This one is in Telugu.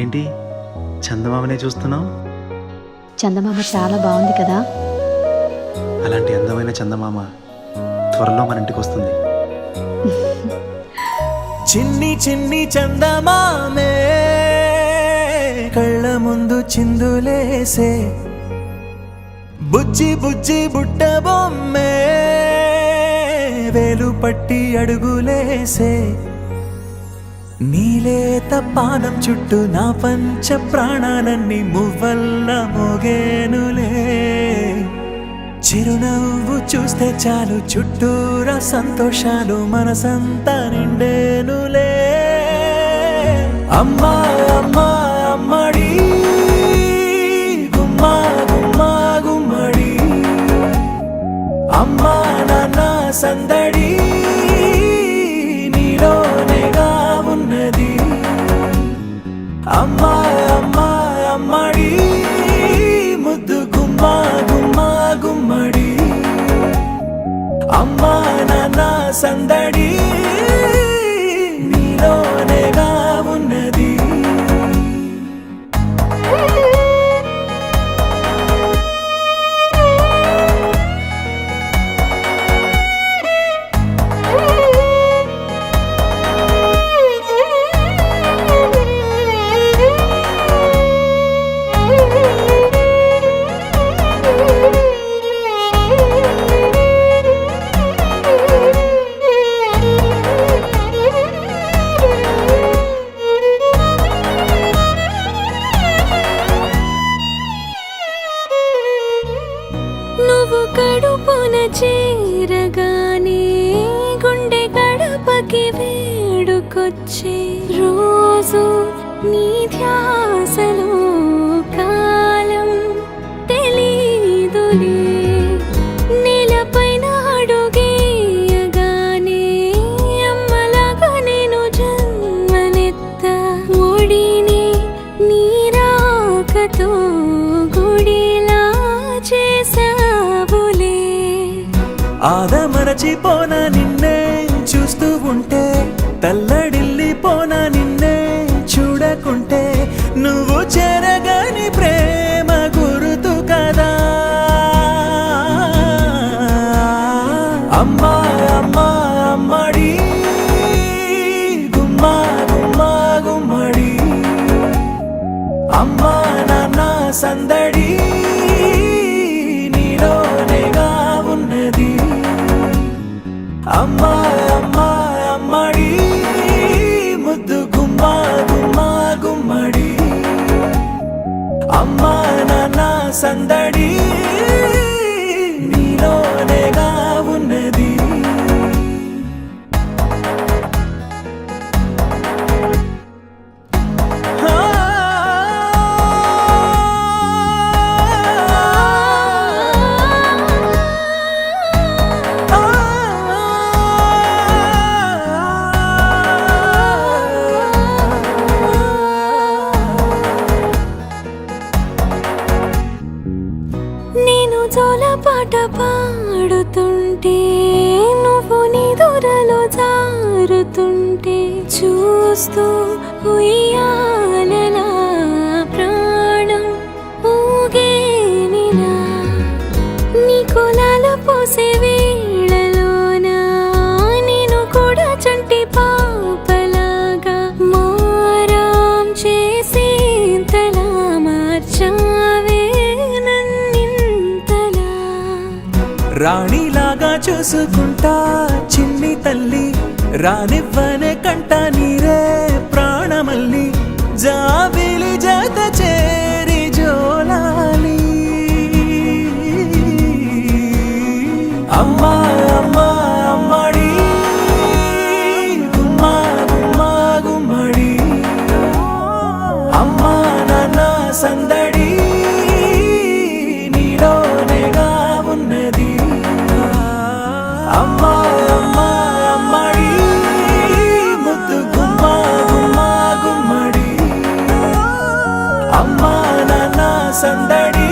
ఏంటి చందమామనే చూస్తున్నావు? చందమామ చాలా బాగుంది కదా. అలాంటి అందమైన చందమామ త్వరలో మన ఇంటికి వస్తుంది. చిన్ని చిన్ని చందమామే కళ్ళ ముందు చిందులేసే, బుజ్జి బుజ్జి బుట్ట బొమ్మే వేలు పట్టి అడుగులేసే, నీలేత పానం చుట్టూ నా పంచ ప్రాణాలన్నీ మువ్వల్ల మోగేనులే. చిరునవ్వు చూస్తే చాలు చుట్టూరా సంతోషాలు మనసంతా నిండేనులే. అమ్మా అమ్మా అమ్మడి గుమ్మా గుమ్మా గుమ్మడి, అమ్మా నాన్న సందడి నీలోనేగా ఉన్నది. అమ్మా అమ్మా అమ్మడి ముద్దు గుమ్మా గుమ్మా గుమ్మడి, అమ్మా నాన్న సందడి నీలోనేగా ఉన్నది. నువ్వు కడుపున చేరగానే గుండె గడపకి వేడుకొచ్చే రోజు నీ ధ్యాసలో కాలం తెలీదులే. నేలపైన అడుగేయగానే అమ్మలాగా నేను జన్మనెత్త, ఒడిని నీ రాకతో గుడిలా చేసావులే. ఆదమరచిపోనా నిన్నే చూస్తూ ఉంటే, తల్లడిల్లిపోనా నిన్నే చూడకుంటే, నువ్వు చెరగని ప్రేమ గురుతు కదా. అమ్మా అమ్మా అమ్మడి గుమ్మా గుమ్మా గుమ్మడి, అమ్మా నాన్న సందడి నీలోనేగా ఉన్నది. అమ్మా అమ్మా అమ్మడి ముద్దు గుమ్మా గుమ్మా గుమ్మడి, అమ్మా నాన్న సందడి నీలోనేగా ఉన్నది. నేను జోలపాట పాడుతుంటే, నువ్వు నిదురలో జారుతుంటే, చూస్తూ ఉయ్యాలలా ప్రాణం ఊగేనిలా. నీ కులాల పోసే వేళలోన నేను కూడా చంటి పాపలాగా మారాం చేసేంతలా మార్చావే నన్నింతలా. రాణిలాగా చూసుకుంటా చిన్ని తల్లి, రానివ్వనే కంట నీరే ప్రాణమల్లి, జాబిలి జత చేరి జోలాలి. అమ్మా అమ్మా అమ్మడి గుమ్మా గుమ్మా గుమ్మడి, అమ్మా నాన్న సందడి నీలోనేగా ఉన్నది. అమ్మా అమ్మా అమ్మడి ముద్దు గుమ్మా గుమ్మా గుమ్మడి, అమ్మా నాన్న సందడి